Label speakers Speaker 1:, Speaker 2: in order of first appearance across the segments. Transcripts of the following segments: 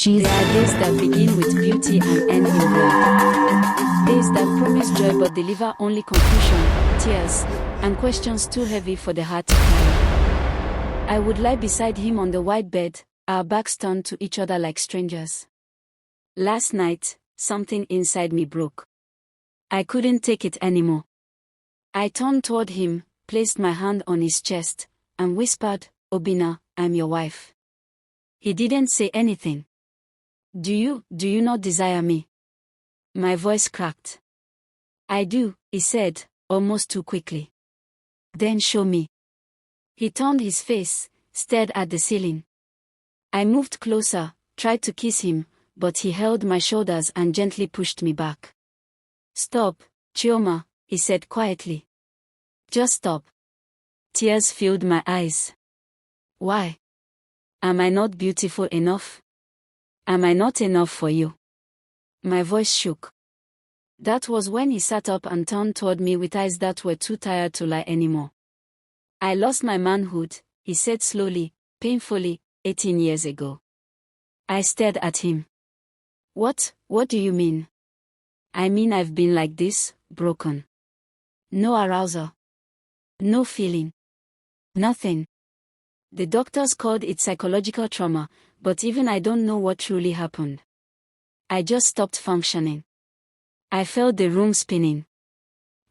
Speaker 1: There are days that begin with beauty and end in blood. Days that promise joy but deliver only confusion, tears, and questions too heavy for the heart to carry. I would lie beside him on the white bed, our backs turned to each other like strangers. Last night, something inside me broke. I couldn't take it anymore. I turned toward him, placed my hand on his chest, and whispered, "Obinna, I'm your wife." He didn't say anything. Do you not desire me?" My voice cracked. "I do," he said, almost too quickly. "Then show me." He turned his face, stared at the ceiling. I moved closer, tried to kiss him, but he held my shoulders and gently pushed me back. "Stop, Chioma," he said quietly. "Just stop." Tears filled my eyes. "Why? Am I not beautiful enough? Am I not enough for you?" My voice shook. That was when he sat up and turned toward me with eyes that were too tired to lie anymore. "I lost my manhood," he said slowly, painfully, 18 years ago. I stared at him. What do you mean?" "I mean I've been like this, broken. No arousal. No feeling. Nothing. The doctors called it psychological trauma, but even I don't know what truly happened. I just stopped functioning. I felt the room spinning.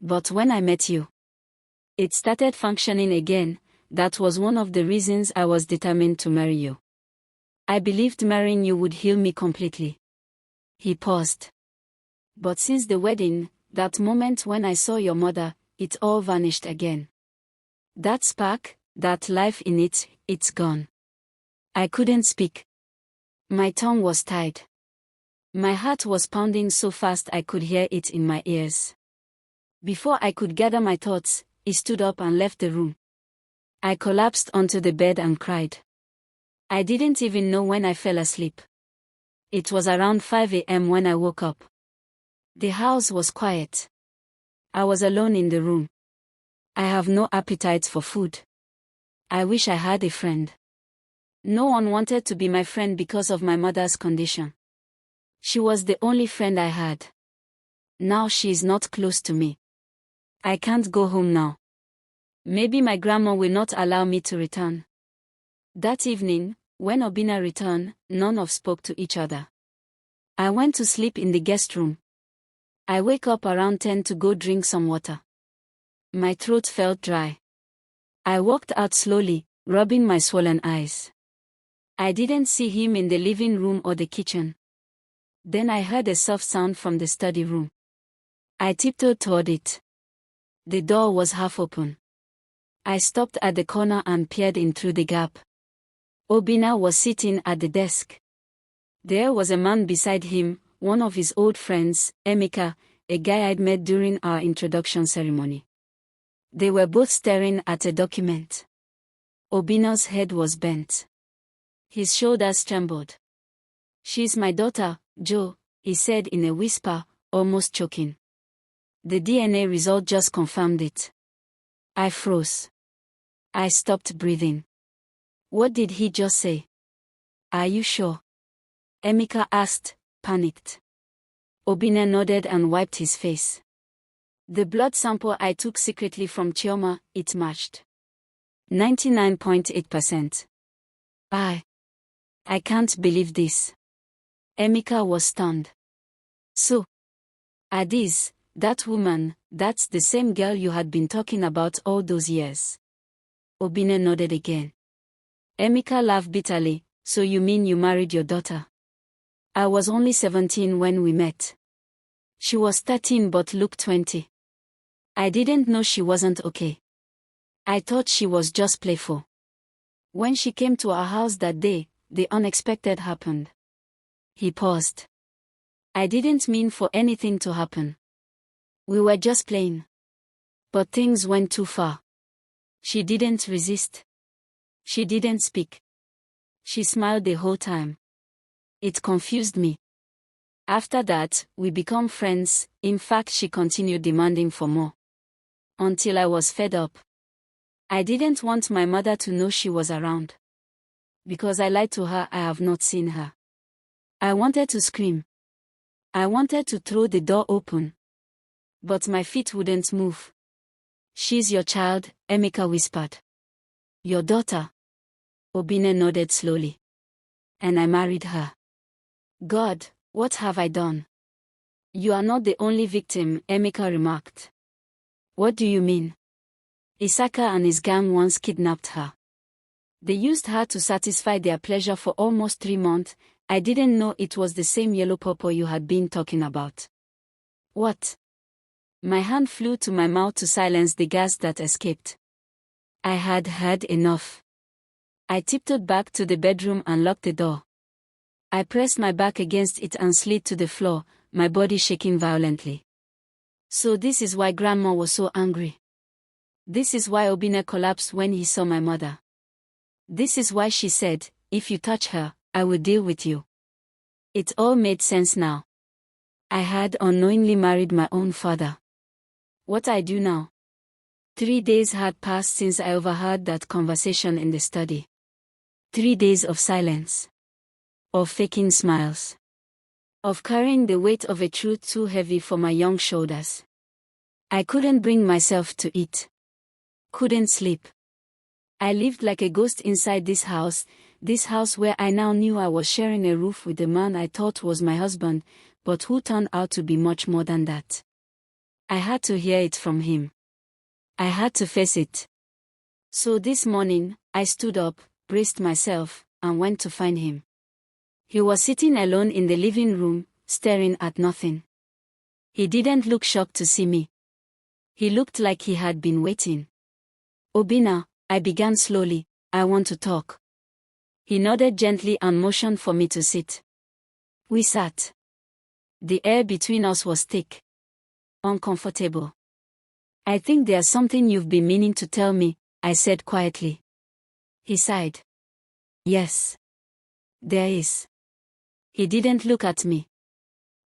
Speaker 1: But when I met you, it started functioning again. That was one of the reasons I was determined to marry you. I believed marrying you would heal me completely." He paused. "But since the wedding, that moment when I saw your mother, it all vanished again. That spark, that life in it, it's gone." I couldn't speak. My tongue was tied. My heart was pounding so fast I could hear it in my ears. Before I could gather my thoughts, he stood up and left the room. I collapsed onto the bed and cried. I didn't even know when I fell asleep. It was around 5 a.m. when I woke up. The house was quiet. I was alone in the room. I have no appetite for food. I wish I had a friend. No one wanted to be my friend because of my mother's condition. She was the only friend I had. Now she is not close to me. I can't go home now. Maybe my grandma will not allow me to return. That evening, when Obinna returned, none of us spoke to each other. I went to sleep in the guest room. I wake up around 10 to go drink some water. My throat felt dry. I walked out slowly, rubbing my swollen eyes. I didn't see him in the living room or the kitchen. Then I heard a soft sound from the study room. I tiptoed toward it. The door was half open. I stopped at the corner and peered in through the gap. Obinna was sitting at the desk. There was a man beside him, one of his old friends, Emeka, a guy I'd met during our introduction ceremony. They were both staring at a document. Obinna's head was bent. His shoulders trembled. "She's my daughter, Joe," he said in a whisper, almost choking. The DNA result just confirmed it. I froze. I stopped breathing. What did he just say? "Are you sure?" Emeka asked, panicked. Obinna nodded and wiped his face. The blood sample I took secretly from Chioma, it matched. 99.8%. I can't believe this. Emeka was stunned. "So, Adiz, that woman, that's the same girl you had been talking about all those years?" Obinna nodded again. Emeka laughed bitterly. "So you mean you married your daughter?" "I was only 17 when we met. She was 13 but looked 20. I didn't know she wasn't okay. I thought she was just playful. When she came to our house that day, the unexpected happened." He paused. "I didn't mean for anything to happen. We were just playing. But things went too far. She didn't resist. She didn't speak. She smiled the whole time. It confused me. After that, we became friends. In fact, she continued demanding for more. Until I was fed up. I didn't want my mother to know she was around. Because I lied to her, I have not seen her. I wanted to scream. I wanted to throw the door open. But my feet wouldn't move. She's your child, Emeka whispered. Your daughter. Obinna nodded slowly. And I married her. God, what have I done? You are not the only victim, Emeka remarked. What do you mean? Isaka and his gang once kidnapped her. They used her to satisfy their pleasure for almost 3 months. I didn't know it was the same yellow pawpaw you had been talking about. What? My hand flew to my mouth to silence the gasp that escaped. I had had enough. I tiptoed back to the bedroom and locked the door. I pressed my back against it and slid to the floor, my body shaking violently. So this is why Grandma was so angry. This is why Obinna collapsed when he saw my mother. This is why she said, if you touch her, I will deal with you. It all made sense now. I had unknowingly married my own father. What I do now? 3 days had passed since I overheard that conversation in the study. 3 days of silence. Of faking smiles. Of carrying the weight of a truth too heavy for my young shoulders. I couldn't bring myself to eat. Couldn't sleep. I lived like a ghost inside this house where I now knew I was sharing a roof with the man I thought was my husband, but who turned out to be much more than that. I had to hear it from him. I had to face it. So this morning, I stood up, braced myself, and went to find him. He was sitting alone in the living room, staring at nothing. He didn't look shocked to see me. He looked like he had been waiting. Obinna, I began slowly, I want to talk. He nodded gently and motioned for me to sit. We sat. The air between us was thick. Uncomfortable. I think there's something you've been meaning to tell me, I said quietly. He sighed. Yes. There is. He didn't look at me.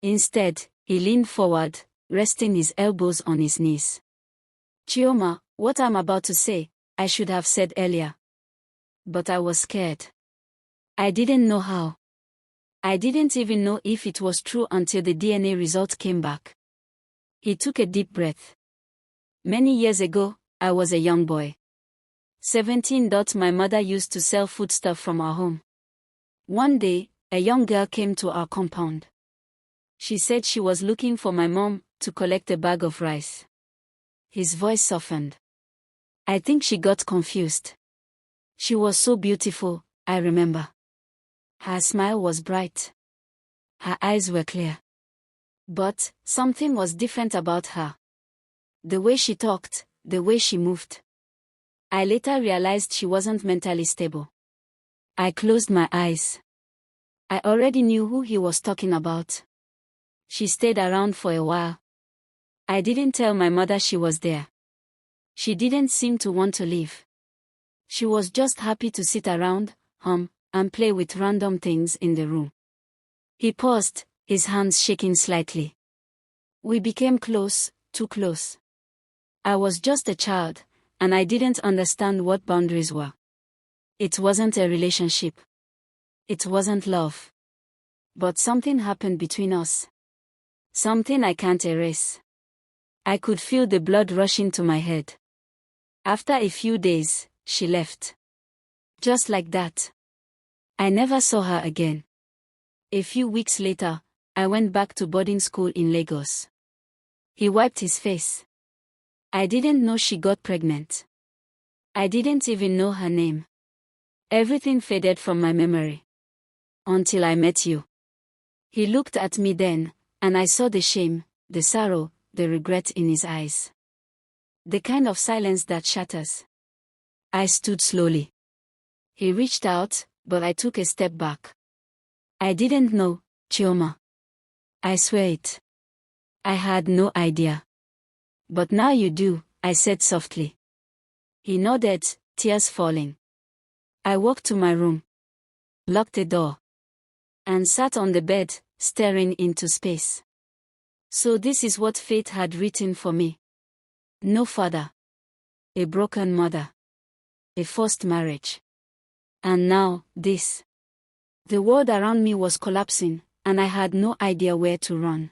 Speaker 1: Instead, he leaned forward, resting his elbows on his knees. Chioma, what I'm about to say, I should have said earlier. But I was scared. I didn't know how. I didn't even know if it was true until the DNA result came back. He took a deep breath. Many years ago, I was a young boy. 17. My mother used to sell foodstuff from our home. One day, a young girl came to our compound. She said she was looking for my mom to collect a bag of rice. His voice softened. I think she got confused. She was so beautiful, I remember. Her smile was bright. Her eyes were clear. But something was different about her. The way she talked, the way she moved. I later realized she wasn't mentally stable. I closed my eyes. I already knew who he was talking about. She stayed around for a while. I didn't tell my mother she was there. She didn't seem to want to leave. She was just happy to sit around, hum, and play with random things in the room. He paused, his hands shaking slightly. We became close, too close. I was just a child, and I didn't understand what boundaries were. It wasn't a relationship. It wasn't love. But something happened between us. Something I can't erase. I could feel the blood rushing to my head. After a few days, she left. Just like that. I never saw her again. A few weeks later, I went back to boarding school in Lagos. He wiped his face. I didn't know she got pregnant. I didn't even know her name. Everything faded from my memory. Until I met you. He looked at me then, and I saw the shame, the sorrow, the regret in his eyes. The kind of silence that shatters. I stood slowly. He reached out, but I took a step back. I didn't know, Chioma. I swear it. I had no idea. But now you do, I said softly. He nodded, tears falling. I walked to my room. Locked the door. And sat on the bed, staring into space. So this is what fate had written for me. No father. A broken mother. A forced marriage. And now, this. The world around me was collapsing, and I had no idea where to run.